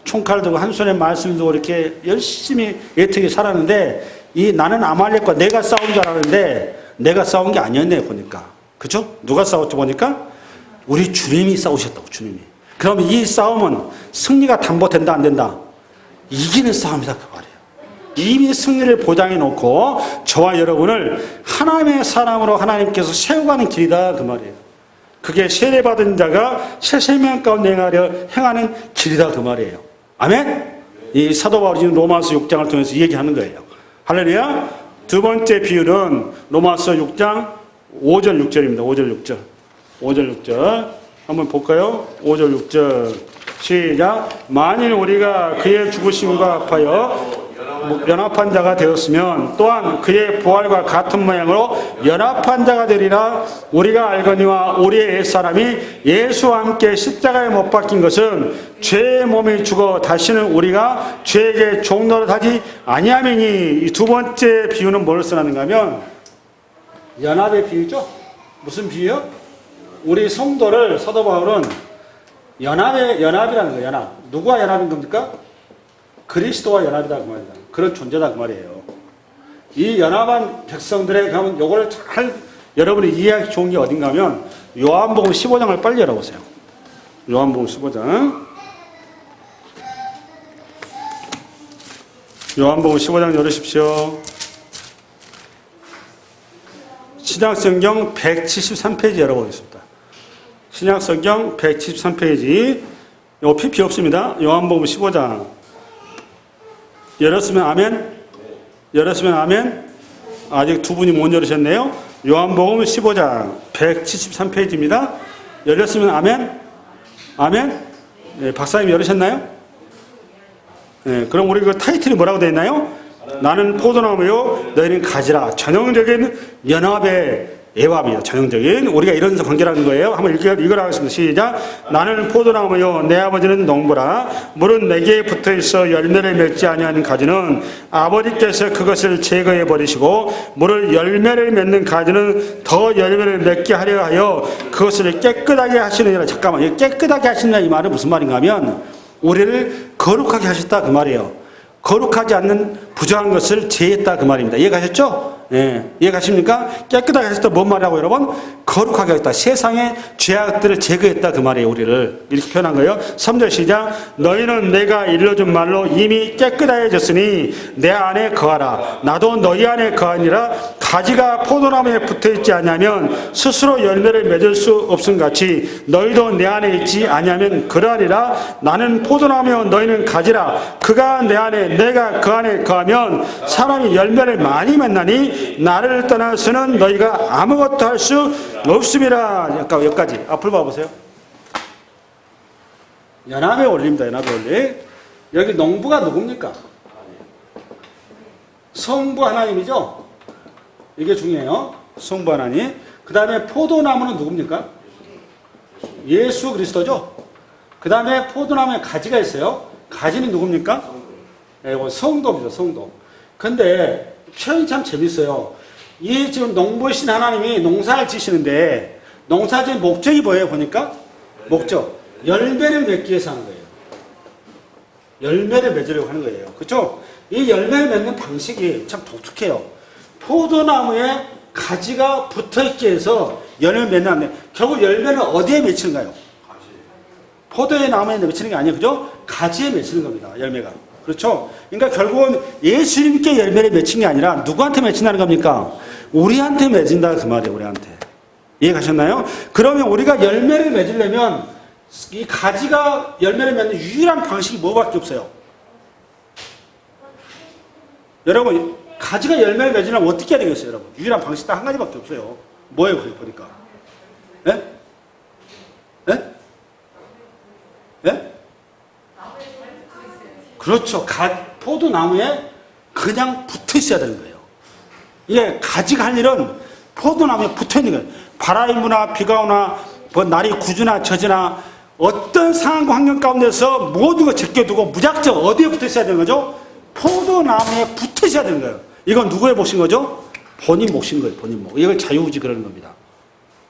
총칼 들고 한 손에 말씀 들고 이렇게 열심히 애타게 살았는데 나는 아말렉과 내가 싸운 줄 알았는데 내가 싸운 게 아니었네 보니까. 그렇죠? 누가 싸웠죠 보니까? 우리 주님이 싸우셨다고 주님이. 그러면 이 싸움은 승리가 담보된다 안 된다? 이기는 싸움이다 그 말이에요. 이미 승리를 보장해 놓고 저와 여러분을 하나님의 사람으로 하나님께서 세워가는 길이다 그 말이에요. 그게 세례받은 자가 새 생명 가운데 행하는 길이다 그 말이에요. 아멘? 이 사도 바울이 로마서 6장을 통해서 얘기하는 거예요. 할렐루야. 두 번째 비율은 로마서 6장 5절 6절입니다. 5절 6절. 5절 6절. 한번 볼까요? 5절 6절. 시작. 만일 우리가 그의 죽으심과 합하여 연합한 자가 되었으면 또한 그의 부활과 같은 모양으로 연합한 자가 되리라. 우리가 알거니와 우리의 옛사람이 예수와 함께 십자가에 못 박힌 것은 죄의 몸이 죽어 다시는 우리가 죄에게 종노릇하지 아니하매니. 이 두 번째 비유는 뭘 쓰는가 하면 연합의 비유죠. 무슨 비유요? 우리 성도를 사도 바울은 연합이라는 거예요. 연합. 누구와 연합인 겁니까? 그리스도와 연합이다 그 말이다. 그런 존재다 그 말이에요. 이 연합한 백성들의 가면 요걸 잘 여러분이 이해하기 좋은 게 어딘가 하면 요한복음 15장을 빨리 열어보세요. 요한복음 15장. 요한복음 15장 열으십시오. 신약성경 173페이지 열어보겠습니다. 신약성경 173페이지. 요 PP 없습니다. 요한복음 15장. 열었으면 아멘? 열었으면 아멘? 아직 두 분이 못 열으셨네요. 요한복음 15장 173페이지입니다. 열렸으면 아멘? 아멘? 네, 박사님 열으셨나요? 네, 그럼 우리 그 타이틀이 뭐라고 되어 있나요? 나는 포도나무요 너희는 가지라. 전형적인 연합의 애와입니다. 전형적인 우리가 이런 관계라는 거예요. 한번 이걸 하겠습니다. 시작. 나는 포도나무요 내 아버지는 농부라. 물은 내게 붙어 있어 열매를 맺지 아니하는 가지는 아버지께서 그것을 제거해 버리시고 물을 열매를 맺는 가지는 더 열매를 맺게 하려 하여 그것을 깨끗하게 하시느니라. 잠깐만, 이 깨끗하게 하시느냐 이 말은 무슨 말인가 하면 우리를 거룩하게 하셨다 그 말이에요. 거룩하지 않는 부정한 것을 제했다 그 말입니다. 이해가셨죠? 예, 이해가십니까? 깨끗하게 하셨다 뭔 말이라고 여러분? 거룩하게 하셨다. 세상의 죄악들을 제거했다 그 말이에요. 우리를 이렇게 표현한 거예요. 3절 시작. 너희는 내가 일러준 말로 이미 깨끗해졌으니 내 안에 거하라. 나도 너희 안에 거하니라. 가지가 포도나무에 붙어있지 않냐면 스스로 열매를 맺을 수 없음 같이 너희도 내 안에 있지 않냐면 그러하리라. 나는 포도나무요 너희는 가지라. 그가 내 안에 내가 그 안에 거하면 사람이 열매를 많이 맺나니 나를 떠나서는 너희가 아무것도 할 수 없음이라. 여기까지. 앞을 봐보세요. 연합의 원리입니다. 연합의 원리. 여기 농부가 누굽니까? 성부 하나님이죠? 이게 중요해요. 성부 하나님. 그 다음에 포도나무는 누굽니까? 예수 그리스도죠? 그 다음에 포도나무에 가지가 있어요. 가지는 누굽니까? 이거 성도입니다. 성도. 근데 표현이 참 재밌어요. 이 지금 농부이신 하나님이 농사를 지시는데 농사 지은 목적이 뭐예요? 보니까 목적 열매를 맺기 위해서 하는 거예요. 열매를 맺으려고 하는 거예요. 그렇죠? 이 열매를 맺는 방식이 참 독특해요. 포도나무에 가지가 붙어있게 해서 열매를 맺는데 결국 열매는 어디에 맺히는가요? 포도의 나무에 맺히는 게 아니에요. 그죠? 가지에 맺히는 겁니다. 열매가. 그렇죠? 그러니까 결국은 예수님께 열매를 맺힌 게 아니라 누구한테 맺힌다는 겁니까? 우리한테 맺힌다 그 말이에요. 우리한테. 이해 가셨나요? 그러면 우리가 열매를 맺으려면 이 가지가 열매를 맺는 유일한 방식이 뭐밖에 없어요? 여러분 가지가 열매를 맺으려면 어떻게 해야 되겠어요? 여러분 유일한 방식 딱 한 가지밖에 없어요. 뭐예요? 그게 보니까 예? 예? 예? 그렇죠. 포도나무에 그냥 붙어 있어야 되는 거예요. 이게 가지가 할 일은 포도나무에 붙어 있는 거예요. 바람이 부나 비가 오나 뭐 날이 굳으나 젖으나 어떤 상황과 환경 가운데서 모든 걸 제껴두고 무작정 어디에 붙어 있어야 되는 거죠? 포도나무에 붙어 있어야 되는 거예요. 이건 누구의 몫인 거죠? 본인 몫인 거예요. 본인 몫. 이걸 자유의지 그러는 겁니다.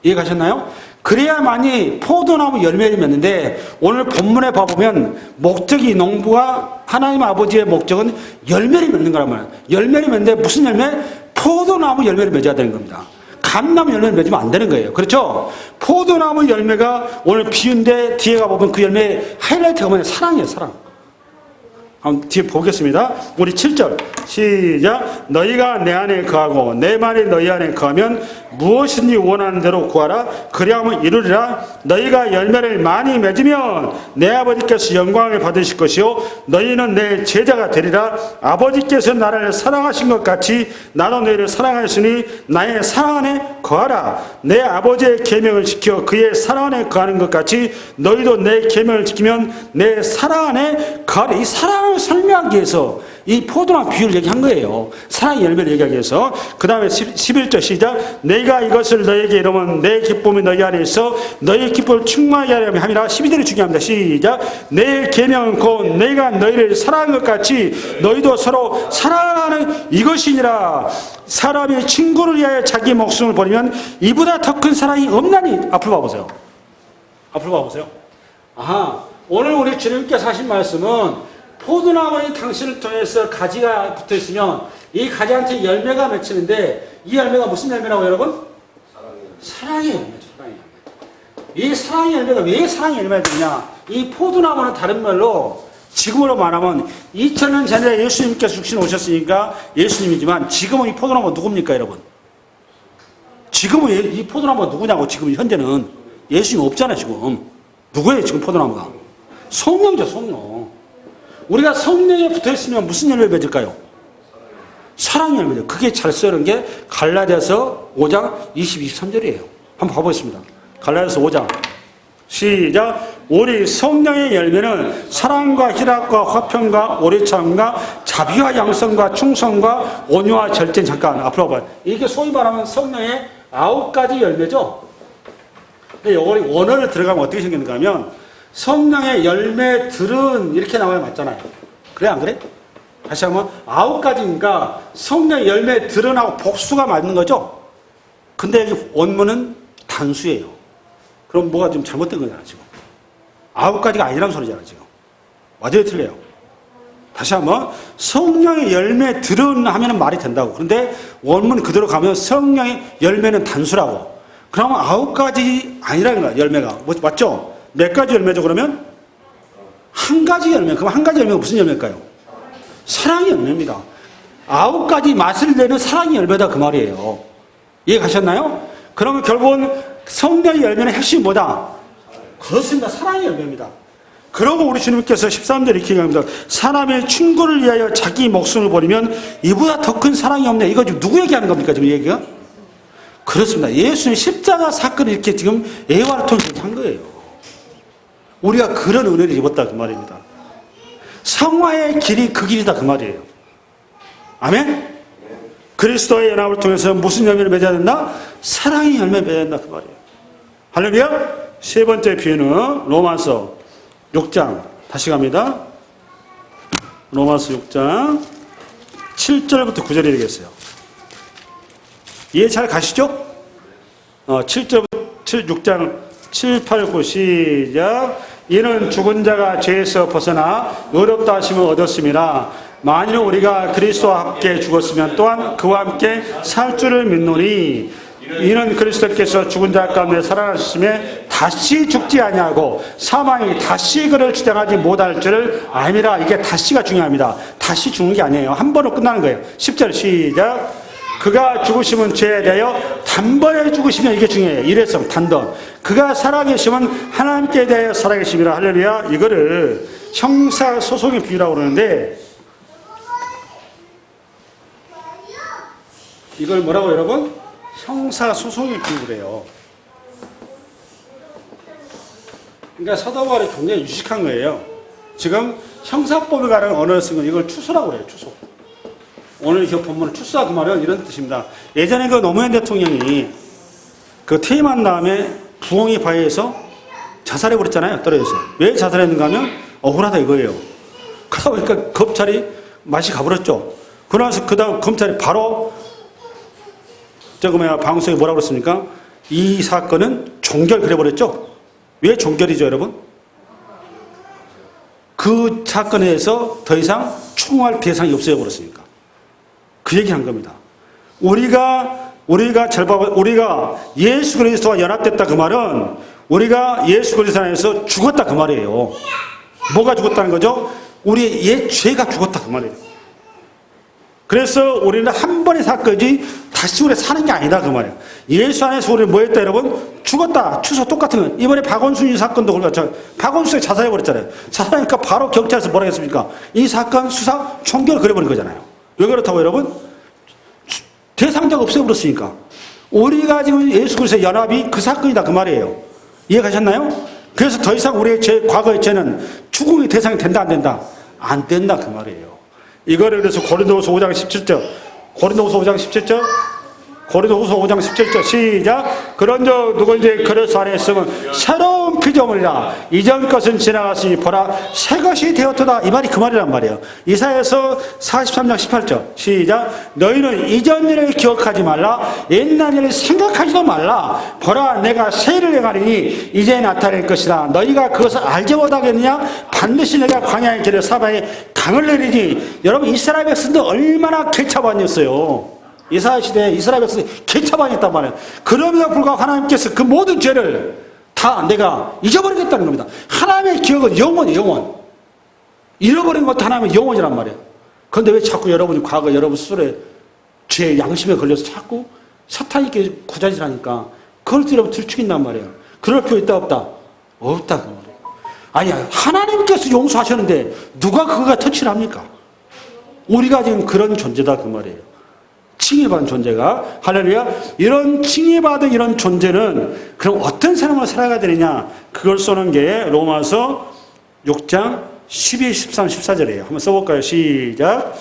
이해 가셨나요? 그래야만이 포도나무 열매를 맺는데 오늘 본문에 봐보면 목적이 농부와 하나님 아버지의 목적은 열매를 맺는 거란 말이에요. 열매를 맺는데 무슨 열매? 포도나무 열매를 맺어야 되는 겁니다. 감나무 열매를 맺으면 안 되는 거예요. 그렇죠? 포도나무 열매가 오늘 비유인데 뒤에 가보면 그 열매의 하이라이트가 뭐냐? 사랑이에요. 사랑. 한번 뒤에 보겠습니다. 우리 7절 시작. 너희가 내 안에 거하고 내 말이 너희 안에 거하면 무엇이든지 원하는 대로 구하라. 그리하면 이루리라. 너희가 열매를 많이 맺으면 내 아버지께서 영광을 받으실 것이요 너희는 내 제자가 되리라. 아버지께서 나를 사랑하신 것 같이 나도 너희를 사랑하였으니 나의 사랑 안에 거하라. 내 아버지의 계명을 지켜 그의 사랑 안에 거하는 것 같이 너희도 내 계명을 지키면 내 사랑 안에 거하라. 이 사랑을 설명하기 위해서 이 포도나무 비유를 얘기한 거예요. 사랑의 열매를 얘기하기 위해서. 그 다음에 11절 시작. 내가 이것을 너에게 이르면 내 기쁨이 너희 안에 있어 너희 기쁨을 충만하게 하려 함이라. 12절이 중요합니다. 시작. 내 계명은 곧 내가 너희를 사랑한 것 같이 너희도 서로 사랑하는 이것이니라. 사람이 친구를 위하여 자기 목숨을 버리면 이보다 더 큰 사랑이 없나니. 앞을 봐보세요. 앞을 봐보세요. 아하, 오늘 우리 주님께서 하신 말씀은 포도나무에 당신을 통해서 가지가 붙어있으면 이 가지한테 열매가 맺히는데 이 열매가 무슨 열매라고 여러분? 사랑의 열매죠. 사랑의 열매. 이 사랑의 열매가 왜 사랑의 열매가 되냐? 이 포도나무는 다른 말로 지금으로 말하면 2000년 전에 예수님께서 죽신 오셨으니까 예수님이지만 지금은 이 포도나무가 누굽니까 여러분? 지금은 이 포도나무가 누구냐고. 지금 현재는 예수님 없잖아요. 지금 누구예요 지금 포도나무가? 성령이죠. 성령. 우리가 성령에 붙어있으면 무슨 열매를 맺을까요? 사랑의 열매죠. 그게 잘 쓰는 게 갈라디아서 5장 23절이에요. 한번 봐보겠습니다. 갈라디아서 5장 시작. 우리 성령의 열매는 사랑과 희락과 화평과 오래참과 자비와 양성과 충성과 온유와 절제. 잠깐 앞으로 봐요. 이게 소위 말하면 성령의 9가지 열매죠. 근데 이걸 원어를 들어가면 어떻게 생기는가 하면 성령의 열매들은 이렇게 나와야 맞잖아요. 그래 안 그래? 다시 한번 9가지니까 성령의 열매들은하고 복수가 맞는 거죠. 근데 여기 원문은 단수예요. 그럼 뭐가 좀 잘못된 거잖아 지금. 9가지가 아니라는 소리잖아 지금. 완전히 틀려요. 다시 한번 성령의 열매들은 하면 말이 된다고. 그런데 원문 그대로 가면 성령의 열매는 단수라고. 그러면 9가지 아니라는 거야 열매가. 맞죠? 몇 가지 열매죠 그러면? 한 가지 열매. 그럼 한 가지 열매가 무슨 열매일까요? 사랑의 열매입니다. 9가지 맛을 내는 사랑의 열매다 그 말이에요. 이해 가셨나요? 그러면 결국은 성령의 열매는 핵심이 뭐다? 그렇습니다. 사랑의 열매입니다. 그러고 우리 주님께서 13절 이렇게 얘기합니다. 사람의 충고를 위하여 자기 목숨을 버리면 이보다 더 큰 사랑이 없네. 이거 지금 누구 얘기하는 겁니까 지금 얘기가? 그렇습니다. 예수님 십자가 사건을 이렇게 지금 예화를 통해서 한 거예요. 우리가 그런 은혜를 입었다 그 말입니다. 성화의 길이 그 길이다 그 말이에요. 아멘? 그리스도의 연합을 통해서 무슨 열매를 맺어야 된다? 사랑의 열매를 맺어야 된다 그 말이에요. 할렐루야. 세 번째 비유는 로마서 6장 다시 갑니다. 로마서 6장 7절부터 9절이 되겠어요. 이해 잘 가시죠? 7절부터 6장 7, 8, 9 시작. 이는 죽은 자가 죄에서 벗어나 의롭다 하심을 얻었음이라. 만일 우리가 그리스도와 함께 죽었으면 또한 그와 함께 살 줄을 믿노니 이는 그리스도께서 죽은 자 가운데 살아나셨음에 다시 죽지 아니하고 사망이 다시 그를 주장하지 못할 줄을 알미라. 이게 다시가 중요합니다. 다시 죽는 게 아니에요. 한 번으로 끝나는 거예요. 10절 시작. 그가 죽으시면 죄에 대하여 단번에 죽으시면 이게 중요해요. 일회성 단번. 그가 살아계시면 하나님께 대하여 살아계심이라. 할렐루야. 이거를 형사소송의 비유라고 그러는데 이걸 뭐라고 여러분? 형사소송의 비유래요. 그러니까 사도 바울이 굉장히 유식한 거예요. 지금 형사법에 관한 언어를 쓴 건 이걸 추소라고 그래요. 추소. 오늘 이 본문은 추수하 그 말은 이런 뜻입니다. 예전에 그 노무현 대통령이 그 퇴임한 다음에 부엉이 바위에서 자살해버렸잖아요. 떨어져서. 왜 자살했는가 하면 억울하다 이거예요. 그러다 보니까 검찰이 맛이 가버렸죠. 그러면서 그 다음 검찰이 바로 방송에 뭐라고 그랬습니까? 이 사건은 종결 그래버렸죠. 왜 종결이죠 여러분? 그 사건에 대해서 더 이상 추궁할 대상이 없어져 버렸으니까. 그 얘기 한 겁니다. 우리가 예수 그리스도와 연합됐다 그 말은 우리가 예수 그리스도 안에서 죽었다 그 말이에요. 뭐가 죽었다는 거죠? 우리의 옛 죄가 죽었다 그 말이에요. 그래서 우리는 한 번의 사건이지 다시 우리 사는 게 아니다 그 말이에요. 예수 안에서 우리는 뭐 했다 여러분? 죽었다. 추서 똑같은 거. 이번에 박원순 사건도 그렇죠. 박원순이 자살해버렸잖아요. 자살하니까 바로 경찰에서 뭐라 했습니까? 이 사건 수사 종결 그래버린 거잖아요. 왜 그렇다고 여러분? 대상자가 없애버렸으니까. 우리가 지금 예수 그리스도의 연합이 그 사건이다 그 말이에요. 이해 가셨나요? 그래서 더 이상 우리의 과거의 죄는 추궁의 대상이 된다 안 된다? 안 된다 그 말이에요. 이거를 그래서 고린도후서 5장 17절 고린도후서 5장 17절 고린도후서 5장 17절 시작. 그런즉 누구든지 그리스도 안에 있으면 새로운 피조물이라. 이전 것은 지나갔으니 보라 새 것이 되었도다. 이 말이 그 말이란 말이에요. 이사야서 43장 18절 시작. 너희는 이전 일을 기억하지 말라. 옛날 일을 생각하지도 말라. 보라 내가 새 일을 행하리니 이제 나타낼 것이다. 너희가 그것을 알지 못하겠느냐? 반드시 내가 광야의 길을 사방에 강을 내리니. 여러분 이스라엘 백성들 얼마나 개차반이었어요. 이스라엘 시대에 이스라엘 백성이 개차반했단 말이에요. 그럼에도 불구하고 하나님께서 그 모든 죄를 다 내가 잊어버리겠다는 겁니다. 하나님의 기억은 영원이에요. 영원. 잃어버린 것도 하나님의 영원이란 말이에요. 그런데 왜 자꾸 여러분이 과거 여러분 스스로의 죄 양심에 걸려서 자꾸 사탄이게 구자질하니까 그걸 여러분 들추긴단 말이에요. 그럴 필요 있다 없다? 없다 그 말이에요. 아니야 하나님께서 용서하셨는데 누가 그거가 터치를 합니까? 우리가 지금 그런 존재다 그 말이에요. 칭의받은 존재가. 할렐루야. 이런 칭의받은 이런 존재는 그럼 어떤 삶을 살아가야 되느냐? 그걸 써놓은 게 로마서 6장 12, 13, 14절이에요. 한번 써볼까요? 시작.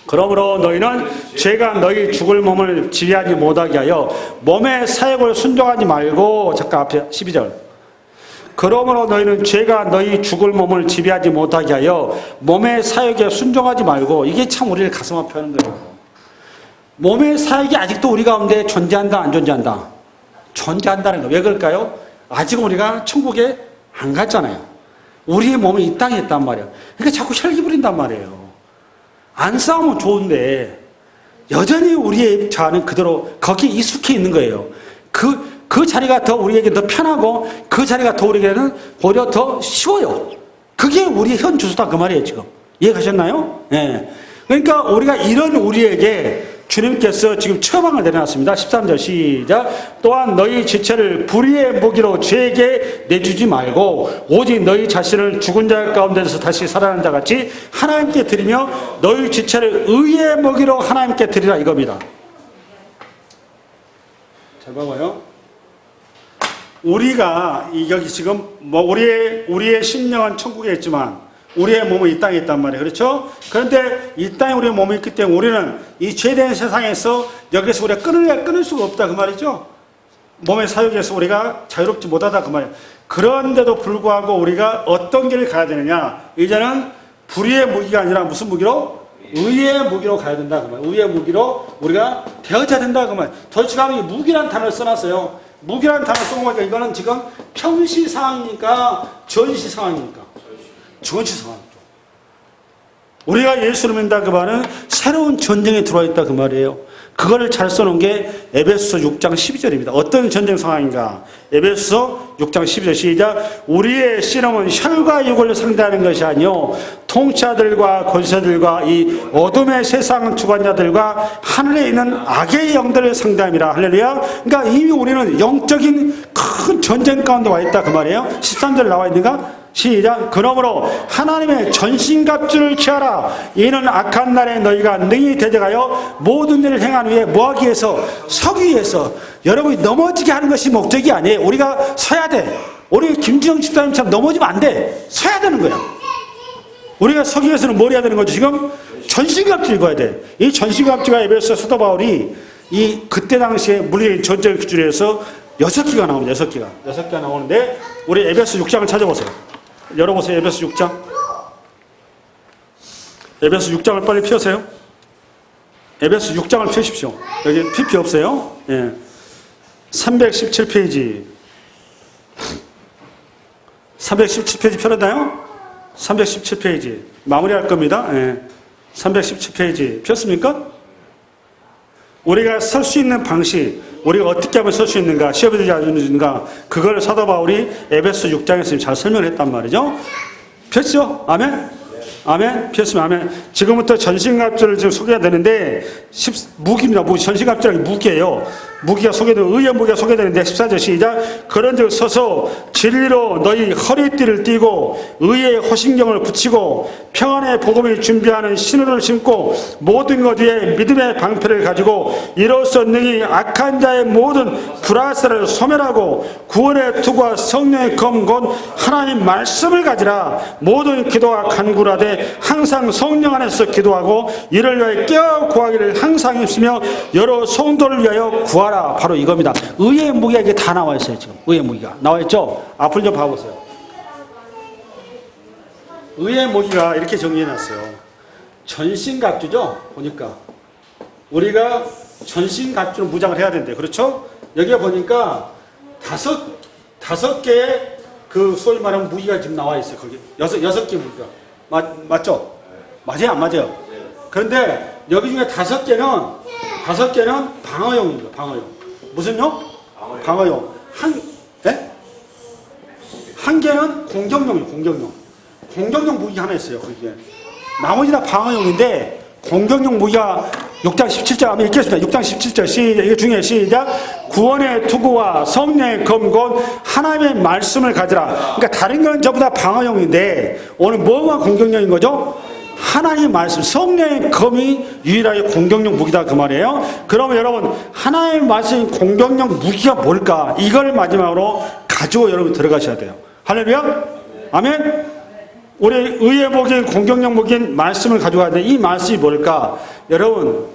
그러므로 너희는 죄가 너희 죽을 몸을 지배하지 못하게 하여 몸의 사역을 순종하지 말고, 잠깐 앞에 12절. 그러므로 너희는 죄가 너희 죽을 몸을 지배하지 못하게 하여 몸의 사역에 순종하지 말고. 이게 참 우리를 가슴 아프게 하는 거예요. 몸의 사역이 아직도 우리 가운데 존재한다, 안 존재한다? 존재한다는 거. 왜 그럴까요? 아직 우리가 천국에 안 갔잖아요. 우리의 몸이 이 땅에 있단 말이에요. 그러니까 자꾸 혈기 부린단 말이에요. 안 싸우면 좋은데 여전히 우리의 자아는 그대로 거기에 익숙해 있는 거예요. 그 자리가 더 우리에게 더 편하고 그 자리가 더 우리에게는 오히려 더 쉬워요. 그게 우리의 현 주소다 그 말이에요. 지금 이해가셨나요? 예. 그러니까 우리가 이런 우리에게 주님께서 지금 처방을 내려놨습니다. 13절 시작. 또한 너희 지체를 불의의 무기로 죄에게 내주지 말고 오직 너희 자신을 죽은 자 가운데서 다시 살아난 자 같이 하나님께 드리며 너희 지체를 의의 무기로 하나님께 드리라 이겁니다. 잘 봐봐요. 우리가 여기 지금 뭐 우리의 심령은 천국에 있지만 우리의 몸은 이 땅에 있단 말이에요. 그렇죠? 그런데 이 땅에 우리의 몸이 있기 때문에 우리는 이 죄된 세상에서 여기서 우리가 끊을 수가 없다 그 말이죠. 몸의 사역에서 우리가 자유롭지 못하다 그 말이에요. 그런데도 불구하고 우리가 어떤 길을 가야 되느냐? 이제는 불의의 무기가 아니라 무슨 무기로? 의의 무기로 가야 된다 그 말이에요. 의의 무기로 우리가 되어져야 된다 그 말이에요. 도대체 가면 무기란 단어를 써놨어요. 무기란 단어를 써놓으니까 이거는 지금 평시 상황이니까 전시 상황이니까 전시 상황이죠. 우리가 예수를 믿는다 그 말은 새로운 전쟁에 들어와 있다 그 말이에요. 그거를 잘 써놓은 게 에베소서 6장 12절입니다. 어떤 전쟁 상황인가? 에베소서 6장 12절 시작. 우리의 씨름은 혈과 육을 상대하는 것이 아니요 통치자들과 권세들과 이 어둠의 세상 주관자들과 하늘에 있는 악의 영들을 상대함이라. 할렐루야. 그러니까 이미 우리는 영적인 큰 전쟁 가운데 와 있다 그 말이에요. 13절 나와 있는가? 시작. 그러므로 하나님의 전신갑주를 취하라. 이는 악한 날에 너희가 능히 대적하여 모든 일을 행한 후에 뭐하기 위해서? 서기 위해서. 여러분이 넘어지게 하는 것이 목적이 아니에요. 우리가 서야 돼. 우리 김지영 집사님처럼 넘어지면 안 돼. 서야 되는 거야. 우리가 서기 위해서는 뭘 해야 되는 거죠? 지금 전신갑주 입어야 돼. 이 전신갑주가 에베소 사도 바울이 그때 당시에 물리적인 전쟁 기준에서 6기가 나옵니다. 6기가 나오는데 우리 에베소 6장을 찾아보세요. 열어보세요. 에베소 6장. 에베소 6장을 빨리 펴세요. 에베소 6장을 펴십시오. 여기 PP 없어요? 예. 317페이지. 317페이지 펴놨나요? 317페이지. 마무리할 겁니다. 예. 317페이지. 폈습니까? 우리가 설 수 있는 방식, 우리가 어떻게 하면 설 수 있는가, 시험에 들지 않는가, 그걸 사도 바울이 에베소 6장에서 잘 설명을 했단 말이죠. 폈죠? 아멘? 아멘? 폈으면 아멘. 지금부터 전신갑주를 지금 소개해야 되는데, 무기입니다. 전신갑주라는 게 무기예요. 무기가 소개되고, 의의 무기가 소개되는데, 14절 시작. 그런즉 서서 진리로 너희 허리띠를 띠고, 의의 호신경을 붙이고, 평안의 복음이 준비하는 신호를 신고, 모든 것 위에 믿음의 방패를 가지고, 이로써 능히 악한 자의 모든 불화살을 소멸하고, 구원의 투구와 성령의 검 곧 하나님 말씀을 가지라. 모든 기도와 간구를 하되 항상 성령 안에서 기도하고, 이를 위하여 깨어 구하기를 항상 힘쓰며 여러 성도를 위하여 구하라. 바로 이겁니다. 의의 무기가 이게 다 나와 있어요. 지금 의의 무기가 나와 있죠. 앞을 좀 봐보세요. 의의 무기가 이렇게 정리해놨어요. 전신갑주죠. 보니까 우리가 전신갑주로 무장을 해야 된대. 그렇죠? 여기에 보니까 다섯 개의 그 소위 말하면 무기가 지금 나와 있어요. 거기 여섯 개 무기가 맞죠? 맞아요, 안 맞아요? 그런데 여기 중에 다섯 개는 방어용입니다. 방어용. 무슨용? 방어용. 한 개는 공격용이에요. 공격용 무기가 하나 있어요. 거기에. 나머지 다 방어용인데 공격용 무기가 6장 17절 한번 읽겠습니다. 6장 17절 이게 중에 시작. 구원의 투구와 성령의 검 곧 하나님의 말씀을 가지라. 그러니까 다른 건 전부 다 방어용인데 오늘 뭐가 공격용인 거죠? 하나님의 말씀, 성령의 검이 유일하게 공격용 무기다 그 말이에요. 그러면 여러분 하나님의 말씀이 공격용 무기가 뭘까? 이걸 마지막으로 가지고 여러분 들어가셔야 돼요. 할렐루야? 아멘? 우리 의의 목인 공격력 목인 말씀을 가지고 가야 돼. 이 말씀이 뭘까? 여러분,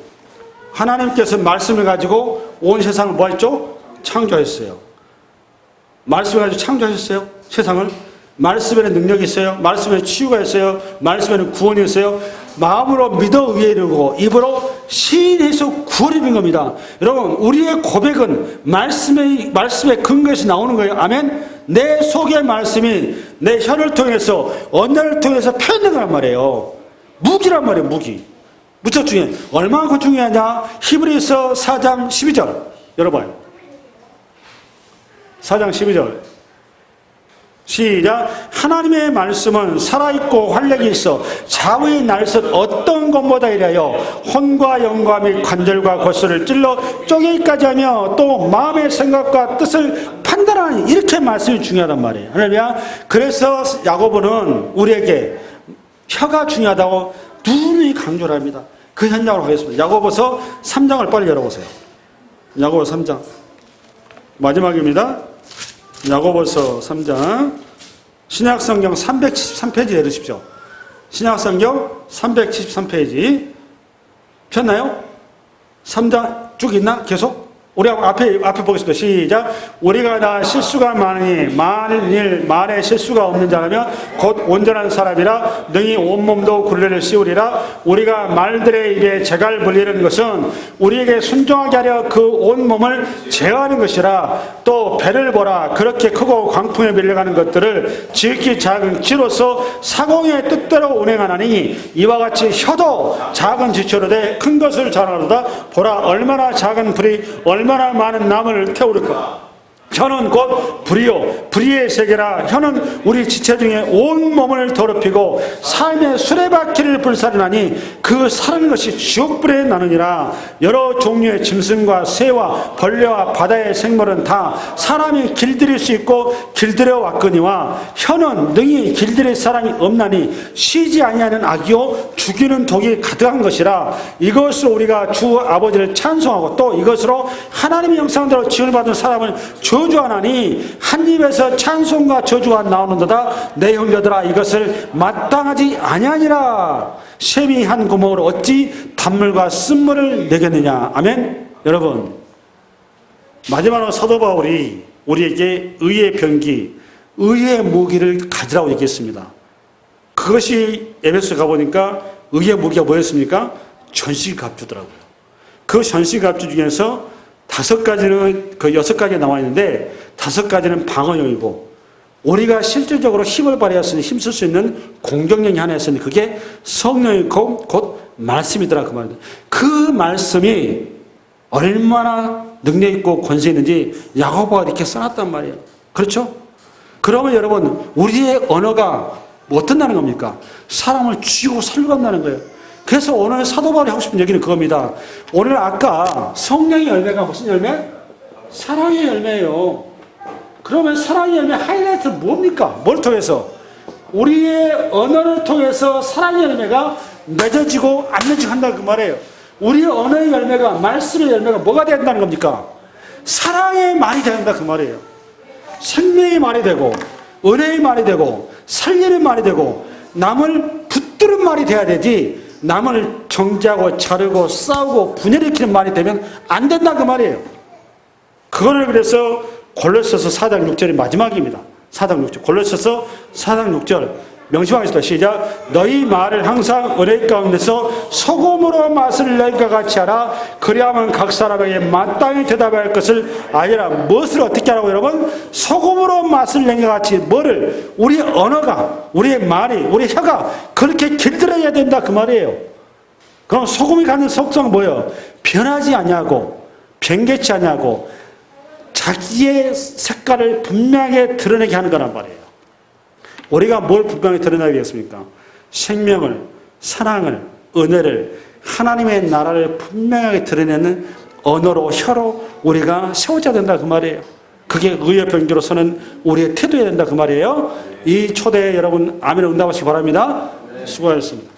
하나님께서 말씀을 가지고 온 세상을 뭐 했죠? 창조했어요. 말씀을 가지고 창조하셨어요. 세상을. 말씀에는 능력이 있어요. 말씀에는 치유가 있어요. 말씀에는 구원이 있어요. 마음으로 믿어 의에 이르고 입으로 시인해서 구원을 입은 겁니다. 여러분, 우리의 고백은 말씀의 근거에서 나오는 거예요. 아멘. 내 속의 말씀이 내 혀를 통해서 언어를 통해서 표현된 거란 말이에요. 무기란 말이에요. 무기. 무척 중요해. 얼마나 중요하냐? 히브리서 4장 12절 열어봐요. 4장 12절 시작. 하나님의 말씀은 살아있고 활력이 있어 좌우의 날선 어떤 것보다 이래요 혼과 영과 및 관절과 골수를 찔러 쪼개기까지 하며 또 마음의 생각과 뜻을 판단하는, 이렇게 말씀이 중요하단 말이에요. 할렐루야. 그래서 야고보는 우리에게 혀가 중요하다고 누누이 강조를 합니다. 그 현장으로 가겠습니다. 야고보서 3장을 빨리 열어보세요. 야고보서 3장 마지막입니다. 야고보서 3장 신약성경 373페이지 내리십시오. 신약성경 373페이지 폈나요? 3장 쭉 있나? 계속? 우리 앞에 보겠습니다. 시작. 우리가 다 실수가 많으니 만일 말에 실수가 없는 자라면 곧 온전한 사람이라 능히 온몸도 굴레를 씌우리라. 우리가 말들의 입에 재갈 불리는 것은 우리에게 순종하게 하려 그 온몸을 제어하는 것이라. 또 배를 보라. 그렇게 크고 광풍에 밀려가는 것들을 지극히 작은 키로서 사공의 뜻대로 운행하나니 이와 같이 혀도 작은 지체로되 큰 것을 잘하노다. 보라, 얼마나 작은 불이 얼마나 많은 나무를 태우릴까. 혀는 곧 불이요 불의의 세계라. 혀는 우리 지체 중에 온 몸을 더럽히고 삶의 수레바퀴를 불살르나니 그 사는 것이 지옥불에 나느니라. 여러 종류의 짐승과 새와 벌레와 바다의 생물은 다 사람이 길들일 수 있고 길들여 왔거니와 혀는 능히 길들일 사람이 없나니 쉬지 아니하는 악이요 죽이는 독이 가득한 것이라. 이것으로 우리가 주 아버지를 찬송하고 또 이것으로 하나님의 형상대로 지음을 받은 사람을 저주하나니 한 입에서 찬송과 저주가 나오는도다. 내 형제들아, 이것을 마땅하지 아니하니라. 셈이 한 구멍으로 어찌 단물과 쓴물을 내겠느냐. 아멘. 여러분, 마지막으로 사도 바울이 우리에게 의의 병기, 의의 무기를 가지라고 얘기했습니다. 그것이 에베소에 가보니까 의의 무기가 뭐였습니까? 전신갑주더라고요. 그 전신갑주 중에서 5가지는, 그 6가지가 나와 있는데 5가지는 방어용이고, 우리가 실질적으로 힘을 발휘했으니 힘쓸 수 있는 공격력이 하나 있으니 그게 성령이고 곧 말씀이더라. 그 말입니다. 그 말씀이 얼마나 능력 있고 권세 있는지 야고보가 이렇게 써놨단 말이에요. 그렇죠? 그러면 여러분, 우리의 언어가 어떤다는 겁니까? 사람을 죽이고 살려간다는 거예요. 그래서 오늘 사도 바울이 하고 싶은 얘기는 그겁니다. 오늘 아까 성령의 열매가 무슨 열매? 사랑의 열매예요. 그러면 사랑의 열매 하이라이트는 뭡니까? 뭘 통해서? 우리의 언어를 통해서 사랑의 열매가 맺어지고 안 맺어지고 한다 그 말이에요. 우리의 언어의 열매가, 말씀의 열매가 뭐가 된다는 겁니까? 사랑의 말이 된다 그 말이에요. 생명의 말이 되고 은혜의 말이 되고 살리는 말이 되고 남을 붙드는 말이 돼야 되지, 남을 정죄하고 자르고 싸우고 분열일으키는 말이 되면 안 된다 그 말이에요. 그거를 그래서 골로새서 4장 6절이 마지막입니다. 4장 6절. 골로새서 4장 6절 명심하겠습니다. 시작. 너희 말을 항상 은혜 가운데서 소금으로 맛을 낼 것 같이 하라. 그리하면 각 사람에게 마땅히 대답할 것을 알리라. 무엇을 어떻게 하라고 여러분? 소금으로 맛을 낸 것 같이. 뭐를? 우리 언어가, 우리의 말이, 우리 혀가 그렇게 길들여야 된다 그 말이에요. 그럼 소금이 갖는 속성은 뭐예요? 변하지 아니하고 변개치 아니하고 자기의 색깔을 분명하게 드러내게 하는 거란 말이에요. 우리가 뭘 분명히 드러내야겠습니까? 생명을, 사랑을, 은혜를, 하나님의 나라를 분명하게 드러내는 언어로, 혀로 우리가 세워져야 된다 그 말이에요. 그게 의의 병기로서는 우리의 태도여야 된다 그 말이에요. 이 초대에 여러분 아멘을 응답하시기 바랍니다. 수고하셨습니다.